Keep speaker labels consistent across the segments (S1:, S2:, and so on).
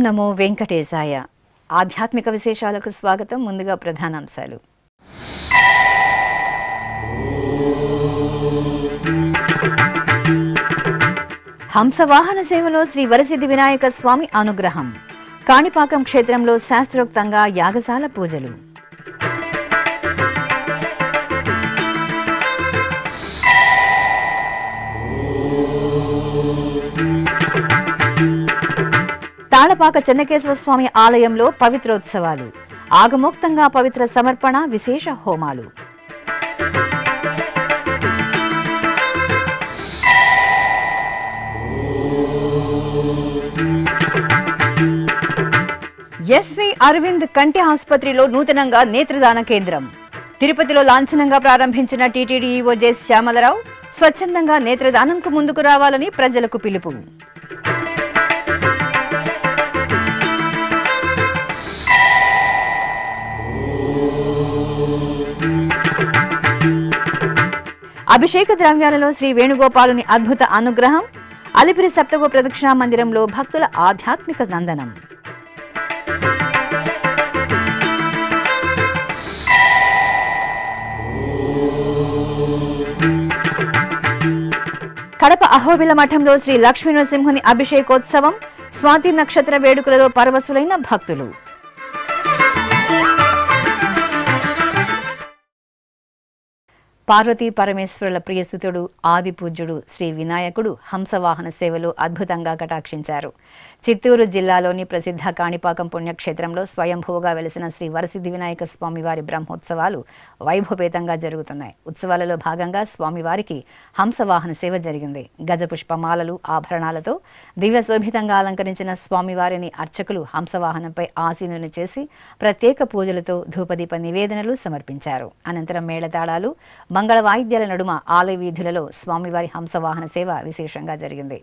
S1: నమో వెంకటేశాయ. ఆధ్యాత్మిక విశేషాలకు స్వాగతం. ముందుగా ప్రధానాంశాలు. హంసవాహన సేవలో శ్రీ వరసిద్ధి వినాయక స్వామి అనుగ్రహం. కాణిపాకం క్షేత్రంలో శాస్త్రోక్తంగా యాగశాల పూజలు. తాళపాక చెన్నకేశవ స్వామి ఆలయంలో పవిత్రోత్సవాలు. ఆగమోక్తంగా పవిత్ర సమర్పణ, విశేష హోమాలు. ఎస్వి అరవింద్ కంటి ఆసుపత్రిలో నూతనంగా నేత్రదాన కేంద్రం. తిరుపతిలో లాంఛనంగా ప్రారంభించిన టీటీడీ ఈవో జె శ్యామలరావు స్వచ్ఛందంగా నేత్రదానంకు ముందుకు రావాలని ప్రజలకు పిలుపు. అభిషేక ద్రవ్యాలలో శ్రీ వేణుగోపాలుని అద్భుత అనుగ్రహం. అలిపిరి సప్తగో ప్రదక్షిణా మందిరంలో భక్తుల ఆధ్యాత్మిక నందనం. కడప అహోబిల మఠంలో శ్రీ లక్ష్మీ నరసింహుని అభిషేకోత్సవం. స్వాతి నక్షత్ర వేడుకలలో పరవశులైన భక్తులు. పార్వతీ పరమేశ్వరుల ప్రియసుతుడు ఆది పూజ్యుడు శ్రీ వినాయకుడు హంసవాహన సేవలో అద్భుతంగా కటాక్షించారు. చిత్తూరు జిల్లాలోని ప్రసిద్ధ కాణిపాకం పుణ్యక్షేత్రంలో స్వయంభూగా వెలిసిన శ్రీ వరసిద్ధి వినాయక స్వామివారి బ్రహ్మోత్సవాలు వైభవపేతంగా జరుగుతున్నాయి. ఉత్సవాలలో భాగంగా స్వామివారికి హంసవాహన సేవ జరిగింది. గజపుష్పమాలలు, ఆభరణాలతో దివ్య శోభితంగా అలంకరించిన స్వామివారిని అర్చకులు హంసవాహనంపై ఆసీనులు చేసి ప్రత్యేక పూజలతో ధూపదీప నివేదనలు సమర్పించారు. అనంతరం మేళతాళాలు, మంగళ వాయిద్యాల నడుమ ఆలయ వీధులలో స్వామివారి హంసవాహన సేవ విశేషంగా జరిగింది.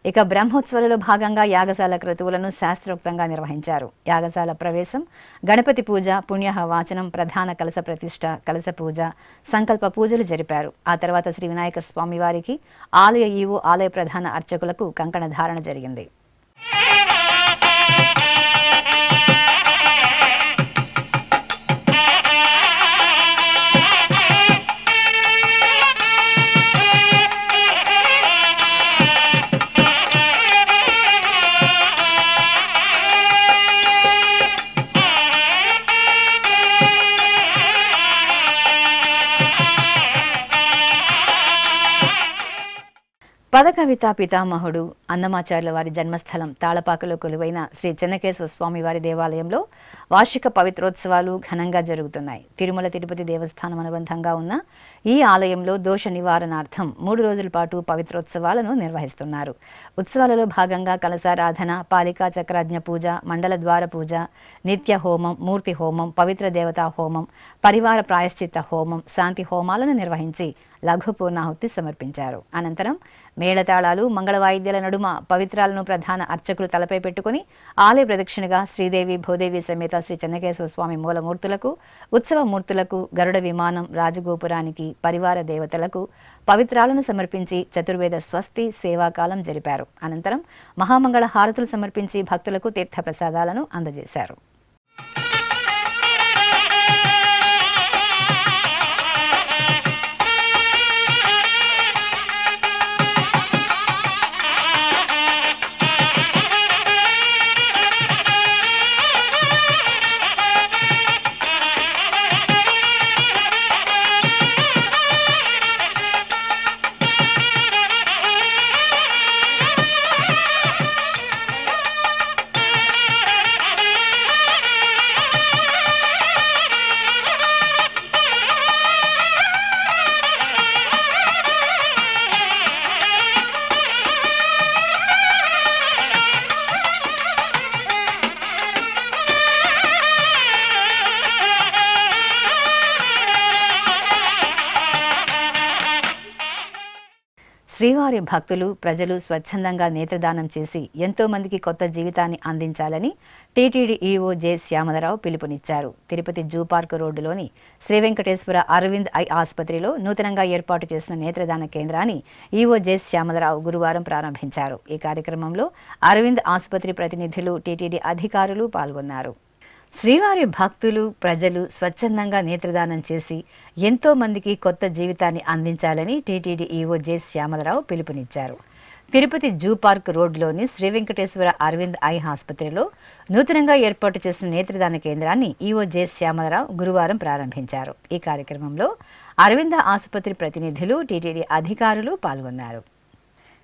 S1: ఇక బ్రహ్మోత్సవాలలో భాగంగా యాగశాల క్రతువులను శాస్త్రోక్తంగా నిర్వహించారు. యాగశాల ప్రవేశం, గణపతి పూజ, పుణ్యహ వాచనం, ప్రధాన కలశ ప్రతిష్ఠ, కలశ పూజ, సంకల్ప పూజలు జరిపారు. ఆ తర్వాత శ్రీ వినాయక స్వామి వారికి ఆలయ ఈవో, ఆలయ ప్రధాన అర్చకులకు కంకణ ధారణ జరిగింది. పదకవితా పితామహుడు అన్నమాచార్యుల వారి జన్మస్థలం తాళపాకలో కొలువైన శ్రీ చెన్నకేశవ స్వామి వారి దేవాలయంలో వార్షిక పవిత్రోత్సవాలు ఘనంగా జరుగుతున్నాయి. తిరుమల తిరుపతి దేవస్థానం అనుబంధంగా ఉన్న ఈ ఆలయంలో దోష నివారణార్థం 3 రోజుల పాటు పవిత్రోత్సవాలను నిర్వహిస్తున్నారు. ఉత్సవాలలో భాగంగా కలశారాధన, పాలికా చక్రాజ్ఞ పూజ, మండల ద్వార పూజ, నిత్య హోమం, మూర్తి హోమం, పవిత్ర దేవతా హోమం, పరివార ప్రాయశ్చిత్త హోమం, శాంతి హోమాలను నిర్వహించి లఘు పూర్ణాహుతి సమర్పించారు. అనంతరం మేళతాళాలు, మంగళ వాయిద్యాల నడుమ పవిత్రాలను ప్రధాన అర్చకులు తలపై పెట్టుకుని ఆలయ ప్రదక్షిణగా శ్రీదేవి, భూదేవి సమేత శ్రీ చెన్నకేశవ స్వామి మూలమూర్తులకు, ఉత్సవ మూర్తులకు, గరుడ విమానం, రాజగోపురానికి, పరివార దేవతలకు పవిత్రాలను సమర్పించి చతుర్వేద స్వస్తి సేవాకాలం జరిపారు. అనంతరం మహామంగళ హారతులు సమర్పించి భక్తులకు తీర్థప్రసాదాలను అందజేశారు. శ్రీవారి భక్తులు ప్రజలు స్వచ్ఛందంగా నేత్రదానం చేసి ఎంతో మందికి కొత్త జీవితాన్ని అందించాలని టీటీడీ ఈవో జె శ్యామలరావు పిలుపునిచ్చారు. తిరుపతి జూ పార్క్ రోడ్డులోని శ్రీ వెంకటేశ్వర అరవింద్ ఐ ఆసుపత్రిలో నూతనంగా ఏర్పాటు చేసిన నేత్రదాన కేంద్రాన్ని ఈవో జె శ్యామలరావు గురువారం ప్రారంభించారు. ఈ కార్యక్రమంలో అరవింద్ ఆసుపత్రి ప్రతినిధులు, టీటీడీ అధికారులు పాల్గొన్నారు. శ్రీవారి భక్తులు ప్రజలు స్వచ్ఛందంగా నేత్రదానం చేసి ఎంతో మందికి కొత్త జీవితాన్ని అందించాలని టీటీడీ ఈవో జె శ్యామలరావు పిలుపునిచ్చారు. తిరుపతి జూ పార్క్ రోడ్లోని శ్రీ వెంకటేశ్వర అరవింద్ ఐ ఆసుపత్రిలో నూతనంగా ఏర్పాటు చేసిన నేత్రదాన కేంద్రాన్ని ఈవో జె శ్యామలరావు గురువారం ప్రారంభించారు. ఈ కార్యక్రమంలో అరవింద ఆసుపత్రి ప్రతినిధులు, టీటీడీ అధికారులు పాల్గొన్నారు.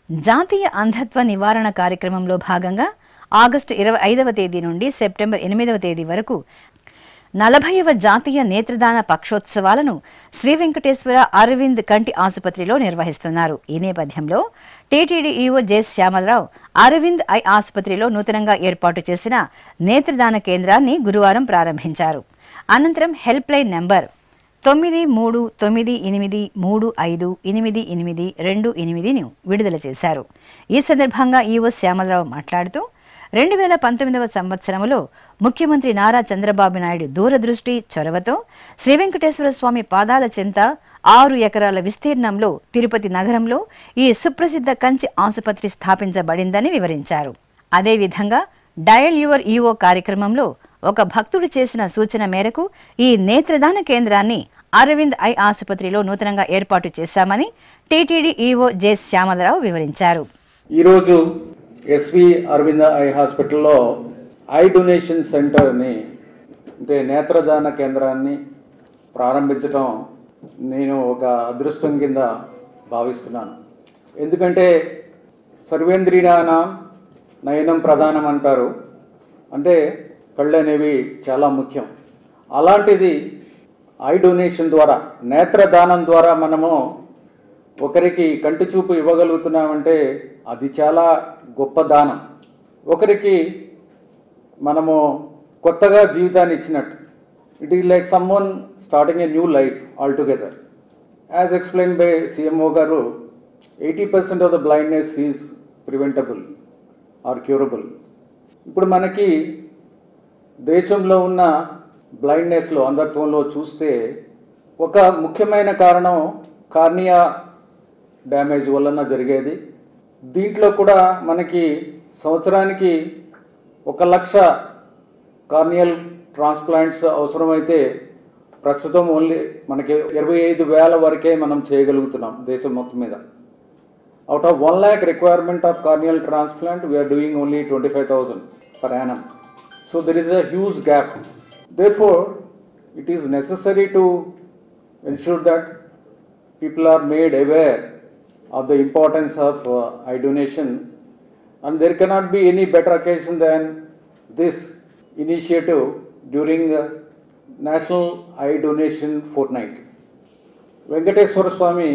S1: జాతీయ అంధత్వ నివారణ కార్యక్రమంలో భాగంగా ఆగస్టు 25వ తేదీ నుండి సెప్టెంబర్ 8వ తేదీ వరకు 40వ జాతీయ నేత్రదాన పక్షోత్సవాలను శ్రీ వెంకటేశ్వర అరవింద్ కంటి ఆసుపత్రిలో నిర్వహిస్తున్నారు. ఈ నేపథ్యంలో TTD EO J Syamala Rao Aravind eye ఆసుపత్రిలో నూతనంగా ఏర్పాటు చేసిన నేత్రదాన కేంద్రాన్ని గురువారం ప్రారంభించారు. అనంతరం హెల్ప్ లైన్ నంబర్ 9398358828ను విడుదల చేశారు. ఈ సందర్భంగా ఈవో శ్యామలరావు మాట్లాడుతూ 2019వ సంవత్సరంలో ముఖ్యమంత్రి నారా చంద్రబాబు నాయుడు దూరదృష్టి చొరవతో శ్రీ వెంకటేశ్వర స్వామి పాదాల చెంత 6 ఎకరాల విస్తీర్ణంలో తిరుపతి నగరంలో ఈ సుప్రసిద్ధ కంచి ఆసుపత్రి స్థాపించబడిందని వివరించారు. అదేవిధంగా డయల్ యువర్ ఈవో కార్యక్రమంలో ఒక భక్తుడు చేసిన సూచన మేరకు ఈ నేత్రదాన కేంద్రాన్ని అరవింద్ ఐ ఆసుపత్రిలో నూతనంగా ఏర్పాటు చేశామని టీటీడీ ఈవో జె శ్యామలరావు వివరించారు.
S2: ఈరోజు ఎస్వి అరవింద ఐ హాస్పిటల్లో ఐ డొనేషన్ సెంటర్ని అంటే నేత్రదాన కేంద్రాన్ని ప్రారంభించడం నేను ఒక అదృష్టం కింద భావిస్తున్నాను. ఎందుకంటే సర్వేంద్రియానాం నయనం ప్రధానం అంటారు. అంటే కళ్ళు అనేవి చాలా ముఖ్యం. అలాంటిది ఐ డొనేషన్ ద్వారా, నేత్రదానం ద్వారా మనము ఒకరికి కంటి చూపు ఇవ్వగలుగుతున్నామంటే అది చాలా గొప్ప దానం. ఒకరికి మనము కొత్తగా జీవితాన్ని ఇచ్చినట్టు. It is like someone starting a new life all together. As explain by CMO garu, 80% of the blindness is preventable or curable. ఇప్పుడు మనకి దేశంలో ఉన్న బ్లైండ్నెస్లో, అంధత్వంలో చూస్తే ఒక ముఖ్యమైన కారణం కార్నియా డ్యామేజ్ వలన జరిగేది. దీంట్లో కూడా మనకి సంవత్సరానికి 1,00,000 కార్నియల్ ట్రాన్స్ప్లాంట్స్ అవసరమైతే ప్రస్తుతం ఓన్లీ మనకి 25,000 వరకే మనం చేయగలుగుతున్నాం దేశం మొత్తం మీద. Out of 1 lakh requirement of corneal transplant we are doing only 25,000 per annum. So there is a huge gap. Therefore, it is necessary to ensure that people are made aware of the importance of eye donation, and there cannot be any better occasion than this initiative during National Eye Donation Fortnight. Venkateswara Swamy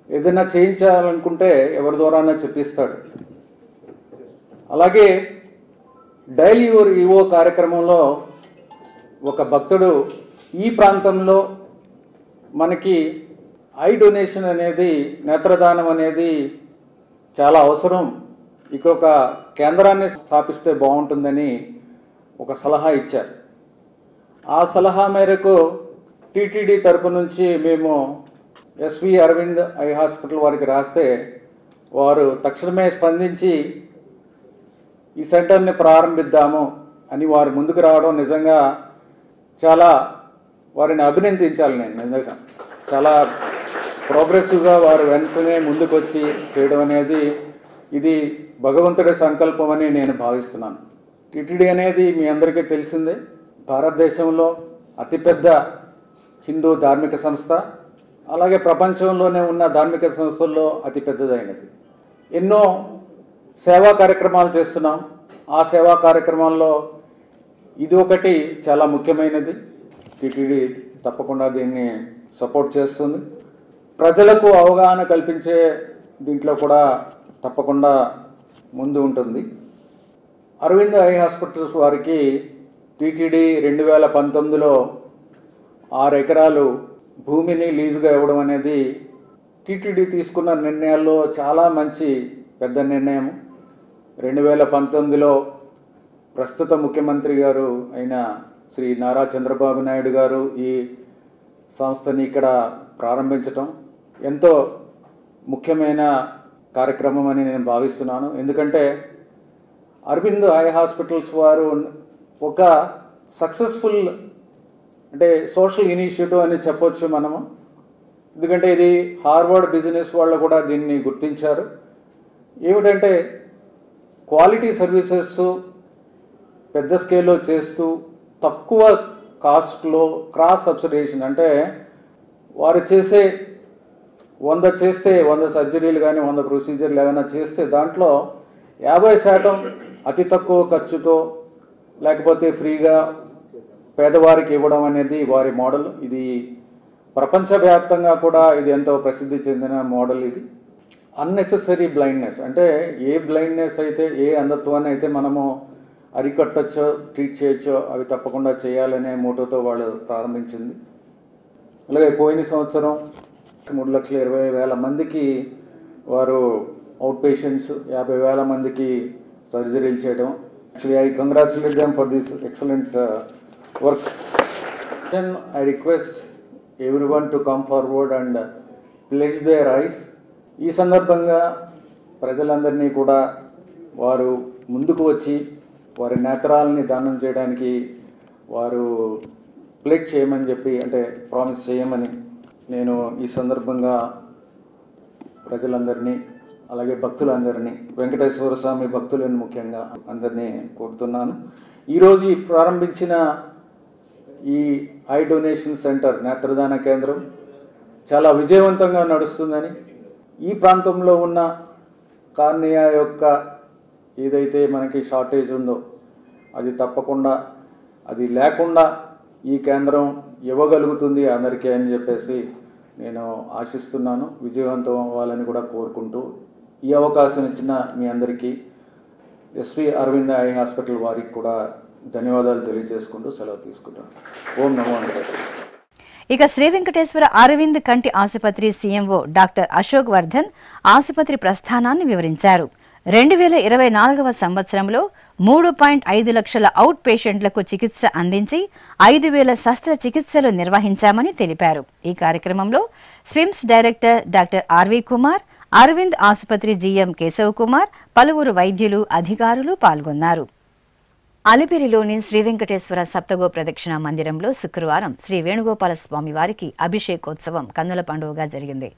S2: ఏదైనా చేయించాలనుకుంటే ఎవరి ద్వారానే చెప్పిస్తాడు. అలాగే daily EO కార్యక్రమంలో ఒక భక్తుడు ఈ ప్రాంతంలో మనకి ఐ డొనేషన్ అనేది, నేత్రదానం అనేది చాలా అవసరం, ఇక ఒక కేంద్రాన్ని స్థాపిస్తే బాగుంటుందని ఒక సలహా ఇచ్చారు. ఆ సలహా మేరకు టీటీడీ తరపు నుంచి మేము ఎస్వి అరవింద్ ఐ హాస్పిటల్ వారికి రాస్తే వారు తక్షణమే స్పందించి ఈ సెంటర్ని ప్రారంభిద్దాము అని వారు ముందుకు రావడం నిజంగా చాలా వారిని అభినందించాలి. నేను నిజంగా చాలా ప్రోగ్రెసివ్గా వారు వెంటనే ముందుకు వచ్చి చేయడం అనేది ఇది భగవంతుడి సంకల్పం అని నేను భావిస్తున్నాను. టీటీడీ అనేది మీ అందరికీ తెలిసిందే, భారతదేశంలో అతిపెద్ద హిందూ ధార్మిక సంస్థ, అలాగే ప్రపంచంలోనే ఉన్న ధార్మిక సంస్థల్లో అతిపెద్దదైనది. ఎన్నో సేవా కార్యక్రమాలు చేస్తున్నాం. ఆ సేవా కార్యక్రమాల్లో ఇది ఒకటి చాలా ముఖ్యమైనది. టీటీడీ తప్పకుండా దీన్ని సపోర్ట్ చేస్తుంది. ప్రజలకు అవగాహన కల్పించే దీంట్లో కూడా తప్పకుండా ముందు ఉంటుంది. అరవింద్ ఐ హాస్పిటల్స్ వారికి టీటీడీ 2019లో 6 ఎకరాలు భూమిని లీజుగా ఇవ్వడం అనేది టీటీడీ తీసుకున్న నిర్ణయాల్లో చాలా మంచి పెద్ద నిర్ణయం. 2019లో ప్రస్తుత ముఖ్యమంత్రి గారు అయిన శ్రీ నారా చంద్రబాబు నాయుడు గారు ఈ సంస్థని ఇక్కడ ప్రారంభించటం ఎంతో ముఖ్యమైన కార్యక్రమం అని నేను భావిస్తున్నాను. ఎందుకంటే అరవింద్ ఐ హాస్పిటల్స్ వారు ఒక సక్సెస్ఫుల్ అంటే సోషల్ ఇనిషియేటివ్ అని చెప్పొచ్చు మనము. ఎందుకంటే ఇది హార్వర్డ్ బిజినెస్ వాళ్ళు కూడా దీన్ని గుర్తించారు. ఏమిటంటే క్వాలిటీ సర్వీసెస్ పెద్ద స్కేల్లో చేస్తూ తక్కువ కాస్ట్లో క్రాస్ సబ్సిడేషన్ అంటే వారు చేసే 100 చేస్తే 100 సర్జరీలు కానీ 100 ప్రొసీజర్లు ఏమైనా చేస్తే దాంట్లో 50% అతి తక్కువ ఖర్చుతో లేకపోతే ఫ్రీగా పేదవారికి ఇవ్వడం అనేది వారి మోడల్. ఇది ప్రపంచవ్యాప్తంగా కూడా ఇది ఎంతో ప్రసిద్ధి చెందిన మోడల్. ఇది అన్నెసెసరీ బ్లైండ్నెస్ అంటే ఏ బ్లైండ్నెస్ అయితే ఏ అంధత్వాన్ని అయితే మనము అరికట్టచ్చో ట్రీట్ చేయొచ్చో అవి తప్పకుండా చేయాలనే మోటోతో వాళ్ళు ప్రారంభించింది. అలాగే పోయిన సంవత్సరం 3,20,000 మందికి వారు అవుట్ పేషెంట్స్ 50,000 మందికి సర్జరీలు చేయడం. Actually I congratulate them for this excellent work. Then I request everyone to come forward and pledge their eyes. ఈ సందర్భంగా ప్రజలందరినీ కూడా వారు ముందుకు వచ్చి వారి నేత్రాలని దానం చేయడానికి వారు ప్లెడ్జ్ చేయమని చెప్పి అంటే ప్రామిస్ చేయమని నేను ఈ సందర్భంగా ప్రజలందరినీ అలాగే భక్తులందరినీ వెంకటేశ్వర స్వామి భక్తులను ముఖ్యంగా అందరినీ కోరుతున్నాను. ఈరోజు ఈ ప్రారంభించిన ఈ ఐ డొనేషన్ సెంటర్ నేత్రదాన కేంద్రం చాలా విజయవంతంగా నడుస్తుందని, ఈ ప్రాంతంలో ఉన్న కార్నియా యొక్క ఏదైతే మనకి షార్టేజ్ ఉందో అది తప్పకుండా అది లేకుండా ఈ కేంద్రం ఇవ్వగలుగుతుంది అందరికీ అని చెప్పేసి నేను ఆశిస్తున్నాను. విజయవంతం అవ్వాలని కూడా కోరుకుంటూ ఈ అవకాశం ఇచ్చిన మీ అందరికీ ఎస్వి అరవింద్ ఐ హాస్పిటల్ వారికి కూడా ధన్యవాదాలు తెలియజేసుకుంటూ సెలవు తీసుకుంటాను. ఓం నమో వెంకటేశ్వర.
S1: ఇక శ్రీ వెంకటేశ్వర అరవింద్ కంటి ఆసుపత్రి సీఎంఓ డాక్టర్ అశోక్ వర్ధన్ ఆసుపత్రి ప్రస్థానాన్ని వివరించారు. 2024వ సంవత్సరంలో 3.5 లక్షల అవుట్ పేషెంట్లకు చికిత్స అందించి 5,000 శస్త్రచికిత్సలు నిర్వహించామని తెలిపారు. ఈ కార్యక్రమంలో SVIMS director doctor RV Kumar, Aravind ఆసుపత్రి జీఎం కేశవ్ కుమార్, పలువురు వైద్యులు అధికారులు పాల్గొన్నారు. అలిపిరిలోని శ్రీ వెంకటేశ్వర సప్తగో ప్రదక్షిణ మందిరంలో శుక్రవారం శ్రీ వేణుగోపాల స్వామి వారికి అభిషేకోత్సవం కన్నుల పండుగగా జరిగింది.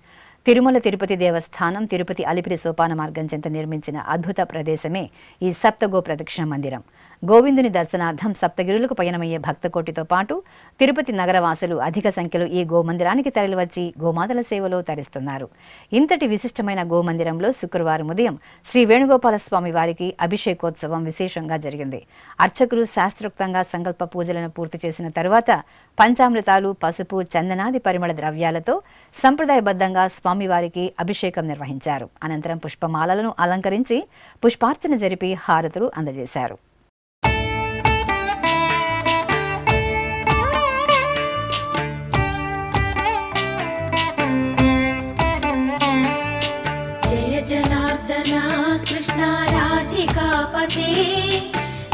S1: తిరుమల తిరుపతి దేవస్థానం తిరుపతి అలిపిరి సోపాన మార్గం చెంత నిర్మించిన అద్భుత ప్రదేశమే ఈ సప్తగో ప్రదక్షిణ మందిరం. గోవిందుని దర్శనార్థం సప్తగిరులకు పయనమయ్యే భక్తకోటితో పాటు తిరుపతి నగరవాసులు అధిక సంఖ్యలో ఈ గోమందిరానికి తరలివచ్చి గోమాతల సేవలో తరిస్తున్నారు. ఇంతటి విశిష్టమైన గోమందిరంలో శుక్రవారం ఉదయం శ్రీ వేణుగోపాల స్వామి వారికి అభిషేకోత్సవం విశేషంగా జరిగింది. అర్చకులు శాస్త్రోక్తంగా సంకల్ప పూజలను పూర్తి చేసిన తరువాత పంచామృతాలు, పసుపు, చందనాది పరిమళ ద్రవ్యాలతో సంప్రదాయబద్ధంగా స్వామివారికి అభిషేకం నిర్వహించారు. అనంతరం పుష్పమాలలను అలంకరించి పుష్పార్చన జరిపి హారతులు అందజేశారు.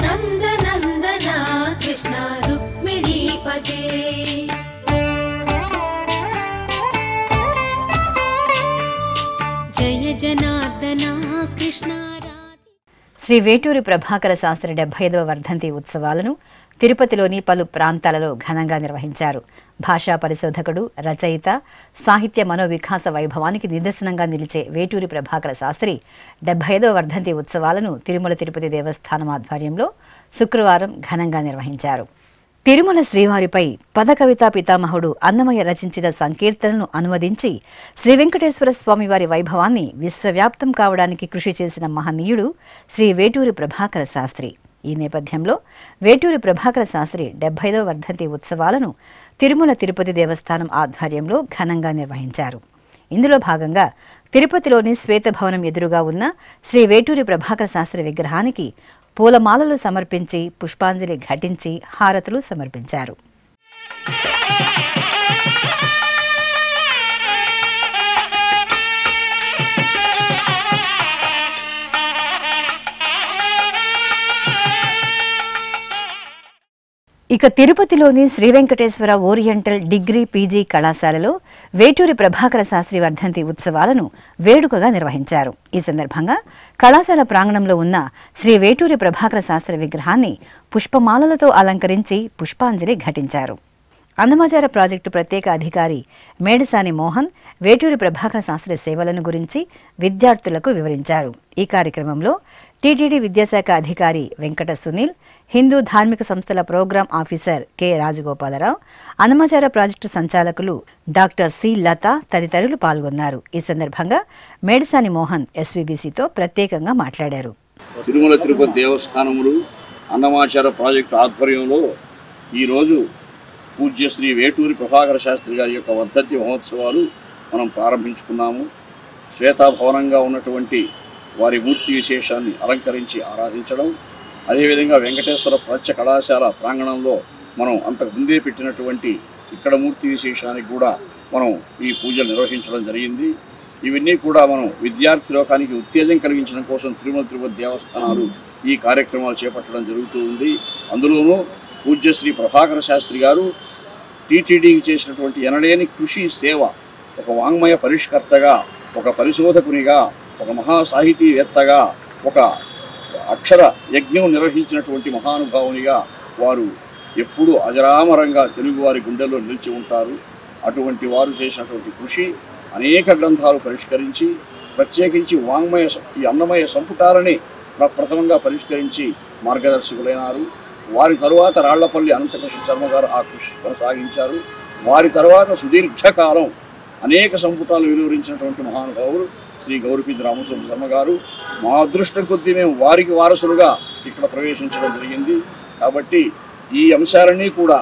S3: నందనందన కృష్ణ రుక్మిణీపతే జయ జనార్దన కృష్ణ.
S1: శ్రీ వేటూరి ప్రభాకర శాస్త్రి 75వ వర్ధంతి ఉత్సవాలను తిరుపతిలోని పలు ప్రాంతాలలో ఘనంగా నిర్వహించారు. భాషా పరిశోధకుడు, రచయిత, సాహిత్య మనోవికాస వైభవానికి నిదర్శనంగా నిలిచే వేటూరి ప్రభాకర శాస్త్రి 75వ వర్ధంతి ఉత్సవాలను తిరుమల తిరుపతి దేవస్థానం ఆధ్వర్యంలో శుక్రవారం ఘనంగా నిర్వహించారు. తిరుమల శ్రీవారిపై పదకవితా పితామహుడు అన్నమయ్య రచించిన సంకీర్తనను అనువదించి శ్రీ వెంకటేశ్వర స్వామివారి వైభవాన్ని విశ్వవ్యాప్తం కావడానికి కృషి చేసిన మహనీయుడు శ్రీ వేటూరి ప్రభాకర శాస్త్రి. ఈ నేపథ్యంలో వేటూరి ప్రభాకర శాస్త్రి 75వ వర్ధంతి ఉత్సవాలను తిరుమల తిరుపతి దేవస్థానం ఆధ్వర్యంలో ఘనంగా నిర్వహించారు. ఇందులో భాగంగా తిరుపతిలోని శ్వేతభవనం ఎదురుగా ఉన్న శ్రీ వేటూరి ప్రభాకర శాస్త్రి విగ్రహానికి పూలమాలలు సమర్పించి పుష్పాంజలి ఘటించి హారతులు సమర్పించారు. ఇక తిరుపతిలోని Sri Venkateswara oriental degree PG కళాశాలలో వేటూరి ప్రభాకర శాస్త్రి వర్ధంతి ఉత్సవాలను వేడుకగా నిర్వహించారు. ఈ సందర్భంగా కళాశాల ప్రాంగణంలో ఉన్న శ్రీ వేటూరి ప్రభాకర శాస్త్రి విగ్రహాన్ని పుష్పమాలలతో అలంకరించి పుష్పాంజలి ఘటించారు. అన్నమాచార ప్రాజెక్టు ప్రత్యేక అధికారి మేడసాని మోహన్ వేటూరి ప్రభాకర శాస్త్రి సేవలను గురించి విద్యార్థులకు వివరించారు. ఈ కార్యక్రమంలో టీటీడీ విద్యాశాఖ అధికారి వెంకట సునీల్, హిందూ ధార్మిక సంస్థల programme officer K Rajagopala Rao, అన్నమాచార project సంచాలకులు డాక్టర్ సి లత తదితరులు పాల్గొన్నారు. ఈ సందర్భంగా మేడసాని మోహన్ ఎస్వీబీసీతో ప్రత్యేకంగా మాట్లాడారు.
S4: తిరుమల తిరుపతి దేవస్థానములు అన్నమాచార ప్రాజెక్టు ఆధ్వర్యంలో ఈరోజు పూజ్య శ్రీ వేటూరి ప్రభాకర శాస్త్రి గారి యొక్క వర్ధంతి మహోత్సవాలు మనం ప్రారంభించుకున్నాము. శ్వేతాభవనంగా ఉన్నటువంటి వారి మూర్తి విశేషాన్ని అలంకరించి ఆరాధించడం, అదేవిధంగా వెంకటేశ్వర ప్రత్య కళాశాల ప్రాంగణంలో మనం అంతకు ముందే పెట్టినటువంటి ఇక్కడ మూర్తి విశేషానికి కూడా మనం ఈ పూజలు నిర్వహించడం జరిగింది. ఇవన్నీ కూడా మనం విద్యార్థి లోకానికి ఉత్తేజం కలిగించడం కోసం తిరుమల తిరుపతి దేవస్థానాలు ఈ కార్యక్రమాలు చేపట్టడం జరుగుతూ ఉంది. అందులోనూ పూజ్య శ్రీ ప్రభాకర శాస్త్రి గారు టీటీడీకి చేసినటువంటి ఎనలేని కృషి సేవ, ఒక వాంగ్మయ పరిష్కర్తగా, ఒక పరిశోధకునిగా, ఒక మహాసాహితీవేత్తగా, ఒక అక్షర యజ్ఞం నిర్వహించినటువంటి మహానుభావునిగా వారు ఎప్పుడూ అజరామరంగా తెలుగువారి గుండెల్లో నిలిచి ఉంటారు. అటువంటి వారు చేసినటువంటి కృషి అనేక గ్రంథాలు పరిష్కరించి, ప్రత్యేకించి వాంగ్మయ ఈ అన్నమయ సంపుటాలని ప్రథమంగా పరిష్కరించి మార్గదర్శకులైనారు. వారి తరువాత రాళ్లపల్లి అనంతకృష్ణ శర్మ గారు ఆ కృషి కొనసాగించారు. వారి తర్వాత సుదీర్ఘకాలం అనేక సంపుటాలు వెలువరించినటువంటి మహానుభావులు శ్రీ గౌరిపీది రామస్వామి శర్మ గారు. మా అదృష్టం కొద్దీ మేము వారికి వారసులుగా ఇక్కడ ప్రవేశించడం జరిగింది. కాబట్టి ఈ అంశాలన్నీ కూడా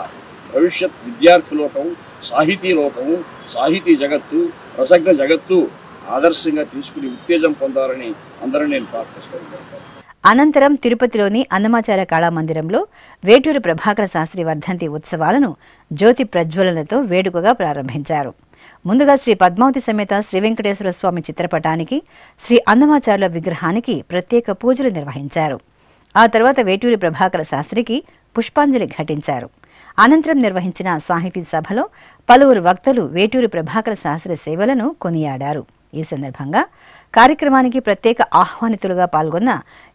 S4: భవిష్యత్ విద్యార్థి లోకము, సాహితీ లోకము, సాహితీ జగత్తు, రసజ్ఞ జగత్తు ఆదర్శంగా తీసుకుని ఉత్తేజం పొందాలని అందరూ నేను ప్రార్థిస్తున్నాను.
S1: అనంతరం తిరుపతిలోని అన్నమాచార కళామందిరంలో వేటూరి ప్రభాకర శాస్త్రి వర్ధంతి ఉత్సవాలను జ్యోతి ప్రజ్వలనతో వేడుకగా ప్రారంభించారు. ముందుగా శ్రీ పద్మావతి సమేత శ్రీ వెంకటేశ్వర స్వామి చిత్రపటానికి, శ్రీ అన్నమాచార్యుల విగ్రహానికి ప్రత్యేక పూజలు నిర్వహించారు. ఆ తర్వాత వేటూరి ప్రభాకర శాస్త్రికి పుష్పాంజలి ఘటించారు. అనంతరం నిర్వహించిన సాహితీ సభలో పలువురు వక్తలు వేటూరి ప్రభాకర శాస్త్రి సేవలను కొనియాడారు. ఈ సందర్భంగా కార్యక్రమానికి ప్రత్యేక ఆహ్వానితులుగా పాల్గొన్న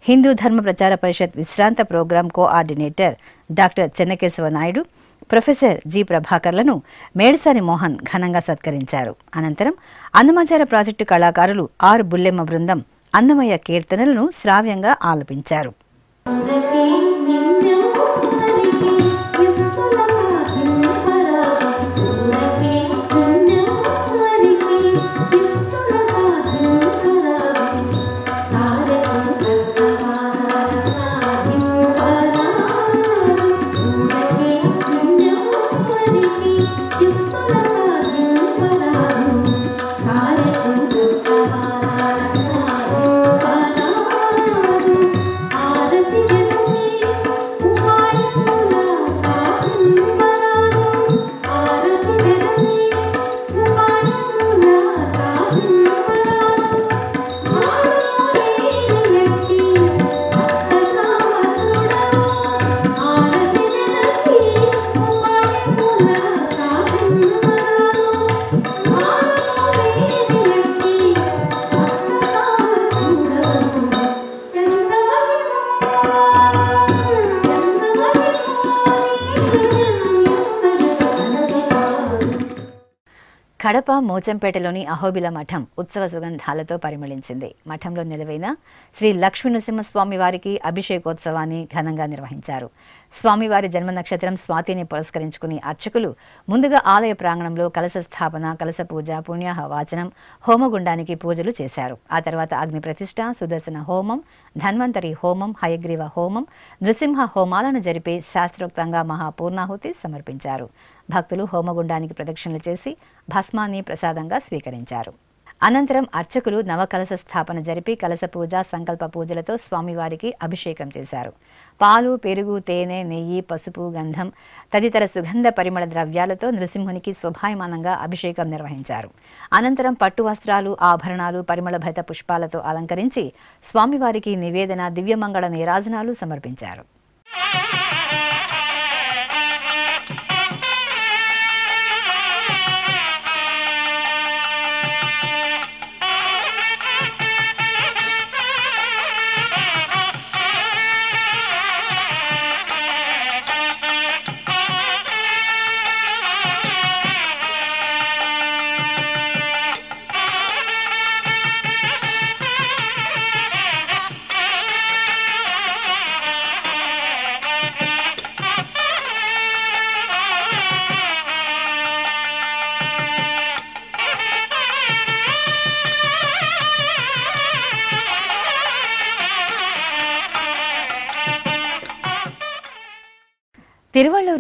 S1: హిందూ ధర్మ ప్రచార పరిషత్ విశ్రాంత program coordinator doctor Chennakesava Naidu, professor G ప్రభాకర్లను మేడసాని మోహన్ ఘనంగా సత్కరించారు. అనంతరం అన్నమాచార ప్రాజెక్టు కళాకారులు ఆర్ బుల్లెమ్మ బృందం అన్నమయ్య కీర్తనలను శ్రావ్యంగా ఆలపించారు. కడప మోచంపేటలోని అహోబిల మఠం ఉత్సవ సుగంధాలతో పరిమళించింది. మఠంలో నిలవైన శ్రీ లక్ష్మీ నృసింహస్వామి వారికి అభిషేకోత్సవాన్ని ఘనంగా నిర్వహించారు. స్వామివారి జన్మ నక్షత్రం స్వాతిని పురస్కరించుకుని అర్చకులు ముందుగా ఆలయ ప్రాంగణంలో కలశ స్థాపన, కలశ పూజ, పుణ్యాహ వాచనం, హోమగుండానికి పూజలు చేశారు. ఆ తర్వాత అగ్ని ప్రతిష్ఠ, సుదర్శన హోమం, ధన్వంతరి హోమం, హయగ్రీవ హోమం, నృసింహ హోమాలను జరిపి శాస్త్రోక్తంగా మహాపూర్ణాహుతి సమర్పించారు. భక్తులు హోమగుండానికి ప్రదక్షిణలు చేసి భస్మాన్ని ప్రసాదంగా స్వీకరించారు. అనంతరం అర్చకులు నవకలశ స్థాపన జరిపి కలశ పూజ, సంకల్ప పూజలతో స్వామివారికి అభిషేకం చేశారు. పాలు, పెరుగు, తేనె, నెయ్యి, పసుపు, గంధం తదితర సుగంధ పరిమళ ద్రవ్యాలతో నృసింహునికి శోభాయమానంగా అభిషేకం నిర్వహించారు. అనంతరం పట్టు వస్త్రాలు, ఆభరణాలు, పరిమళభరిత పుష్పాలతో అలంకరించి స్వామివారికి నివేదన, దివ్యమంగళ నీరాజనాలు సమర్పించారు.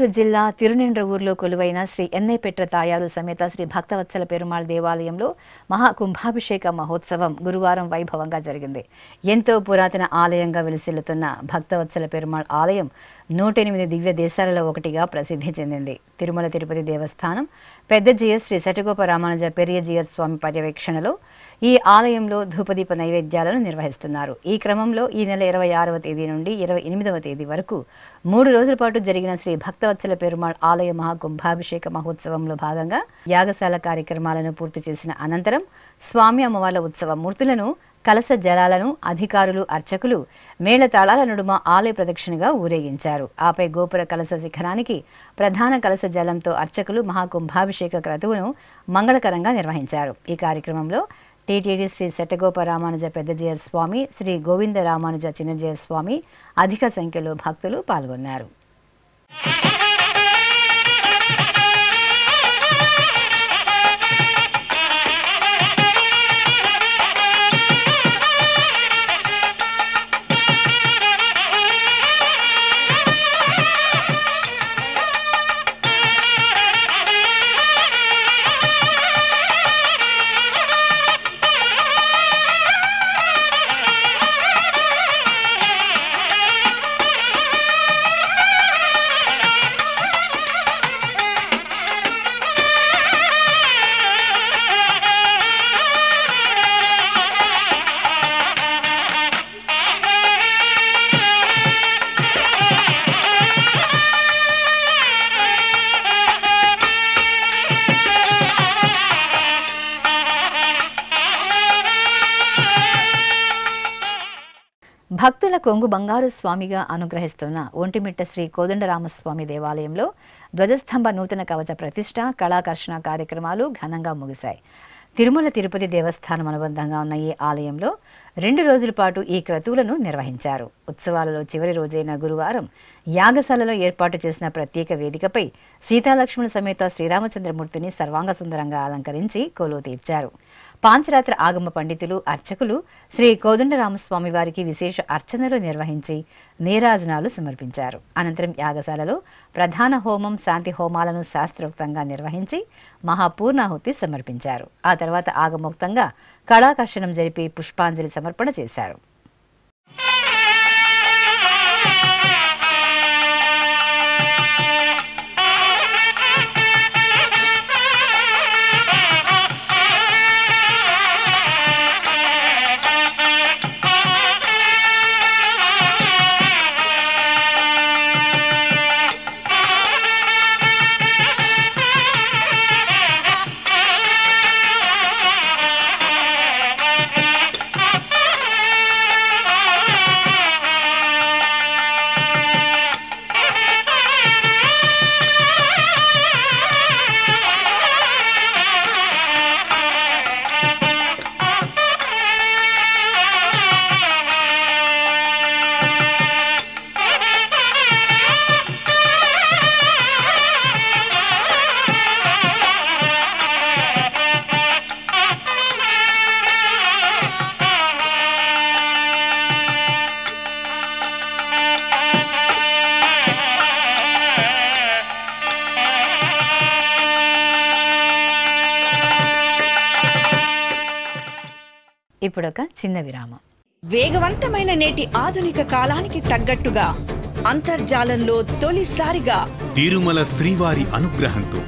S1: తిరువల్లూరు జిల్లా తిరునిండ్రవూరులో కొలువైన శ్రీ ఎన్నై పెట్ర తాయారు సమేత శ్రీ భక్తవత్సల పెరుమాళ్ దేవాలయంలో మహాకుంభాభిషేక మహోత్సవం గురువారం వైభవంగా జరిగింది. ఎంతో పురాతన ఆలయంగా వెలిసిల్లుతున్న భక్తవత్సల పెరుమాళ్ ఆలయం 108 దివ్య దేశాలలో ఒకటిగా ప్రసిద్ధి చెందింది. తిరుమల తిరుపతి దేవస్థానం పెద్ద జీఎస్ శ్రీ శటగోప రామానుజ పెరియ జీఎస్ స్వామి పర్యవేక్షణలో ఈ ఆలయంలో ధూపదీప నైవేద్యాలను నిర్వహిస్తున్నారు. ఈ క్రమంలో ఈ నెల 26వ తేదీ నుండి 28వ తేదీ వరకు 3 రోజుల పాటు జరిగిన శ్రీ భక్తవత్సల పెరుమాళ్ ఆలయ మహాకుంభాభిషేక మహోత్సవంలో భాగంగా యాగశాల కార్యక్రమాలను పూర్తి చేసిన అనంతరం స్వామి అమ్మవార్ల ఉత్సవ మూర్తులను, కలశ జలాలను అధికారులు, అర్చకులు మేళతాళాల నడుమ ఆలయ ప్రదక్షిణగా ఊరేగించారు. ఆపై గోపుర కలశ శిఖరానికి ప్రధాన కలశ జలంతో అర్చకులు మహాకుంభాభిషేక క్రతువును మంగళకరంగా నిర్వహించారు. ఈ కార్యక్రమంలో టీటీడీ శ్రీ శటగోప రామానుజ పెద్దజీయర్ స్వామి, శ్రీ గోవింద రామానుజ చిన్నజీయర్ స్వామి అధిక సంఖ్యలో భక్తులు పాల్గొన్నారు. భక్తుల కొంగు బంగారు స్వామిగా అనుగ్రహిస్తున్న ఒంటిమిట్ట శ్రీ కోదండరామస్వామి దేవాలయంలో ధ్వజస్తంభ నూతన కవచ ప్రతిష్ట, కళాకర్షణ కార్యక్రమాలు ఘనంగా ముగిశాయి. తిరుమల తిరుపతి దేవస్థానం అనుబంధంగా ఉన్న ఈ ఆలయంలో 2 రోజుల పాటు ఈ క్రతువులను నిర్వహించారు. ఉత్సవాలలో చివరి రోజైన గురువారం యాగశాలలో ఏర్పాటు చేసిన ప్రత్యేక వేదికపై సీతాలక్ష్మణ సమేత శ్రీరామచంద్రమూర్తిని సర్వాంగ సుందరంగా అలంకరించి కొలువు తీర్చారు. పాంచరాత్ర ఆగమ పండితులు, అర్చకులు శ్రీ కోదండరామస్వామి వారికి విశేష అర్చనలు నిర్వహించి నీరాజనాలు సమర్పించారు. అనంతరం యాగశాలలో ప్రధాన హోమం, శాంతి హోమాలను శాస్త్రోక్తంగా నిర్వహించి మహాపూర్ణాహుతి సమర్పించారు. ఆ తర్వాత ఆగమోక్తంగా కళాకర్షణం జరిపి పుష్పాంజలి సమర్పణ చేశారు. ఇప్పుడొక చిన్న విరామం.
S5: వేగవంతమైన నేటి ఆధునిక కాలానికి తగ్గట్టుగా అంతర్జాలంలో తొలిసారిగా
S6: తిరుమల శ్రీవారి అనుగ్రహంతో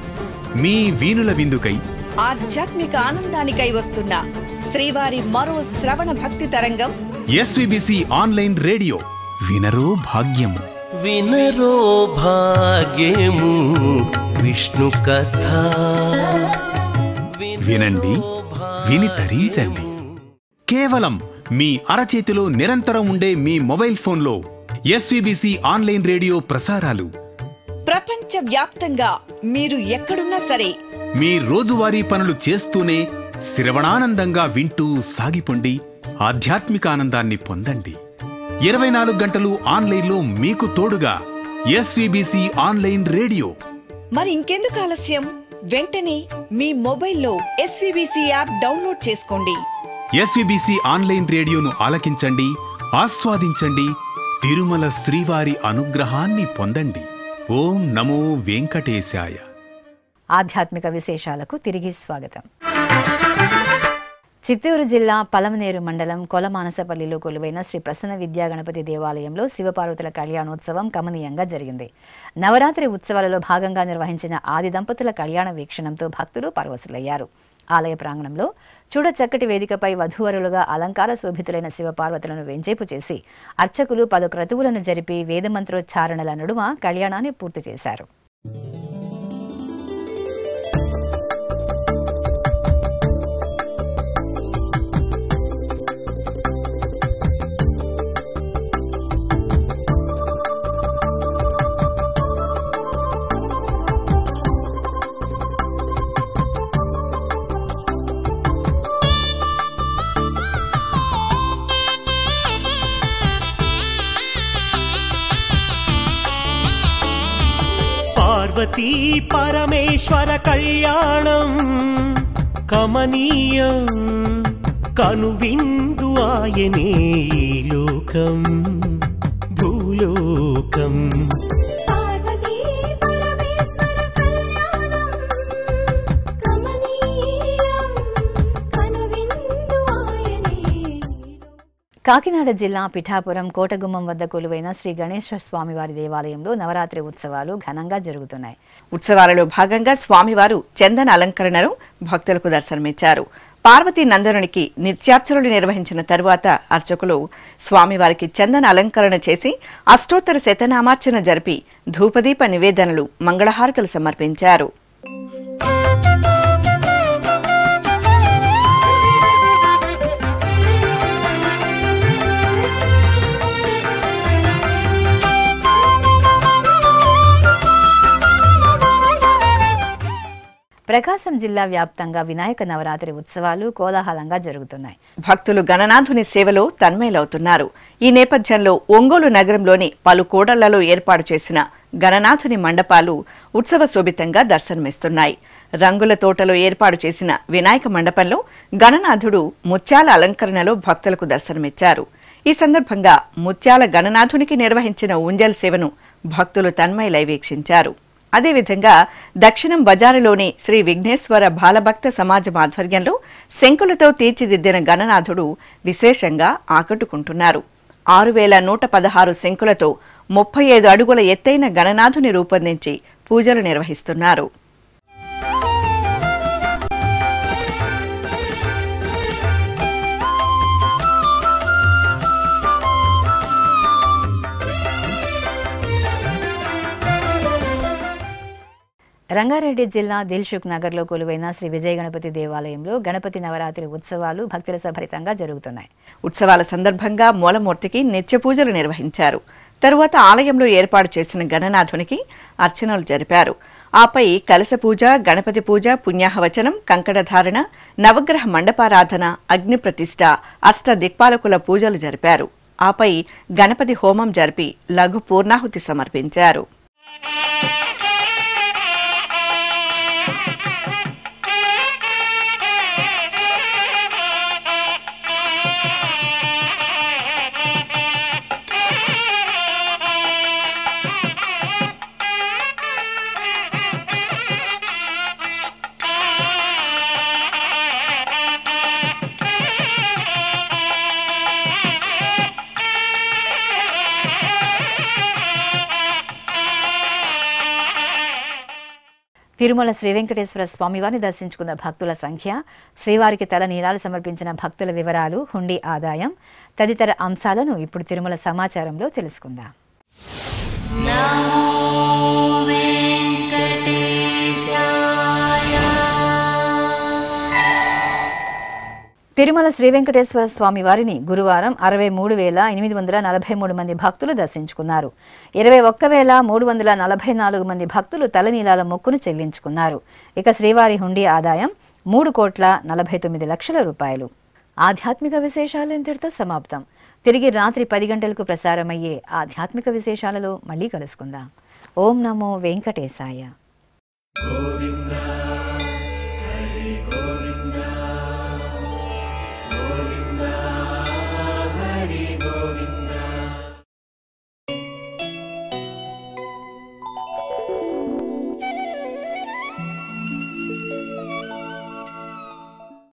S6: మీ వీనుల విందుకై
S5: ఆధ్యాత్మిక ఆనందానికై వస్తున్న శ్రీవారి మరో శ్రవణ భక్తి తరంగం
S6: ఎస్వీబీసీ ఆన్లైన్ రేడియో. వినరో భాగ్యము,
S7: వినరో భాగ్యము విష్ణు కథ.
S6: వినండి, విని తరించండి. కేవలం మీ అరచేతిలో నిరంతరం ఉండే మీ మొబైల్ ఫోన్లో ఎస్వీబీసీ ఆన్లైన్ రేడియో ప్రసారాలు
S5: ప్రపంచ వ్యాప్తంగా మీరు ఎక్కడున్నా సరే
S6: మీ రోజువారీ పనులు చేస్తూనే శ్రవణానందంగా వింటూ సాగిపోండి. ఆధ్యాత్మిక ఆనందాన్ని పొందండి. 24 గంటలు ఆన్లైన్లో మీకు తోడుగా ఎస్వీబీసీ ఆన్లైన్ రేడియో.
S5: మరి ఇంకెందుకు ఆలస్యం? వెంటనే మీ మొబైల్లో ఎస్వీబీసీ యాప్ డౌన్లోడ్ చేసుకోండి.
S6: ఎస్వీబీసీ ఆన్లైన్ రేడియోను ఆలకించండి, ఆస్వాదించండి, తిరుమల శ్రీవారి అనుగ్రహాన్ని పొందండి. ఓం నమో వెంకటేశాయ.
S1: ఆధ్యాత్మిక విశేషాలకు తిరిగి స్వాగతం. చిత్తూరు జిల్లా పలమనేరు మండలం కొలమానసపల్లిలో కొలువైన శ్రీ ప్రసన్న విద్యా గణపతి దేవాలయంలో శివపార్వతుల కళ్యాణోత్సవం కమనీయంగా జరిగింది. నవరాత్రి ఉత్సవాలలో భాగంగా నిర్వహించిన ఆది దంపతుల కళ్యాణ వీక్షణంతో భక్తులు పరవశులయ్యారు. ఆలయ ప్రాంగణంలో చూడచక్కటి వేదికపై వధూవరులుగా అలంకార శోభితులైన శివపార్వతులను వెంచేపు చేసి అర్చకులు 10 క్రతువులను జరిపి వేదమంత్రోచ్చారణల నడుమ కళ్యాణాన్ని పూర్తి చేశారు.
S7: పార్వతీ పరమేశ్వర కళ్యాణం కమనీయం కనువిందు ఆయనే లోకం భూలోకం.
S1: కాకినాడ జిల్లా పిఠాపురం కోటగుమ్మం వద్ద కొలువైన శ్రీ గణేశ్వర స్వామివారి దేవాలయంలో నవరాత్రి ఉత్సవాలు ఘనంగా జరుగుతున్నాయి.
S5: ఉత్సవాలలో భాగంగా స్వామివారు చందన అలంకరణను భక్తులకు దర్శనమిచ్చారు. పార్వతీ నందనునికి నిత్యార్చనలు నిర్వహించిన తరువాత అర్చకులు స్వామివారికి చందన అలంకరణ చేసి అష్టోత్తర శతనామార్చన జరిపి ధూపదీప నివేదనలు మంగళహారతులు సమర్పించారు.
S1: ప్రకాశం జిల్లా వ్యాప్తంగా వినాయక నవరాత్రి ఉత్సవాలు కోలాహలంగా జరుగుతున్నాయి.
S5: భక్తులు గణనాథుని సేవలో తన్మయులవుతున్నారు. ఈ నేపథ్యంలో ఒంగోలు నగరంలోని పలు కూడళ్లలో ఏర్పాటు చేసిన గణనాథుని మండపాలు ఉత్సవ శోభితంగా దర్శనమిస్తున్నాయి. రంగుల తోటలో ఏర్పాటు చేసిన వినాయక మండపంలో గణనాథుడు ముత్యాల అలంకరణలో భక్తులకు దర్శనమిచ్చారు. ఈ సందర్భంగా ముత్యాల గణనాథునికి నిర్వహించిన ఊంజల్ సేవను భక్తులు తన్మయులై వీక్షించారు. అదేవిధంగా దక్షిణం బజారులోని శ్రీ విఘ్నేశ్వర బాలభక్త సమాజం ఆధ్వర్యంలో శంకులతో తీర్చిదిద్దిన గణనాథుడు విశేషంగా ఆకట్టుకుంటున్నారు. 6116 శంకులతో 35 అడుగుల ఎత్తైన గణనాథుని రూపొందించి పూజలు నిర్వహిస్తున్నారు.
S1: రంగారెడ్డి జిల్లా దిల్సుఖ్ నగర్లో కొలువైన శ్రీ విజయ గణపతి దేవాలయంలో గణపతి నవరాత్రి ఉత్సవాలు భక్తుల సభరితంగా జరుగుతున్నాయి.
S5: ఉత్సవాల సందర్భంగా మూలమూర్తికి నిత్య పూజలు నిర్వహించారు. తరువాత ఆలయంలో ఏర్పాటు చేసిన గణనాథునికి అర్చనలు జరిపారు. ఆపై కలశ పూజ, గణపతి పూజ, పుణ్యాహవచనం, కంకణధారణ, నవగ్రహ మండపారాధన, అగ్ని ప్రతిష్ఠ, అష్ట దిక్పాలకుల పూజలు జరిపారు. ఆపై గణపతి హోమం జరిపి లఘు పూర్ణాహుతి సమర్పించారు.
S1: తిరుమల శ్రీ వెంకటేశ్వర స్వామివారిని దర్శించుకున్న భక్తుల సంఖ్య, శ్రీవారికి తల నీలాలు సమర్పించిన భక్తుల వివరాలు, హుండీ ఆదాయం తదితర అంశాలను ఇప్పుడు తిరుమల సమాచారంలో తెలుసుకుందాం. తిరుమల శ్రీ వెంకటేశ్వర స్వామి వారిని గురువారం 63,843 మంది భక్తులు దర్శించుకున్నారు. 21,344 మంది భక్తులు తలనీలాల మొక్కును చెల్లించుకున్నారు. ఇక శ్రీవారి హుండీ ఆదాయం 3,49,00,000 రూపాయలు. ఆధ్యాత్మిక విశేషాలు ఇంతటితో సమాప్తం. తిరిగి రాత్రి 10 గంటలకు ప్రసారమయ్యే ఆధ్యాత్మిక విశేషాలలో మళ్ళీ కలుసుకుందాం. ఓం నమో వెంకటేశాయ.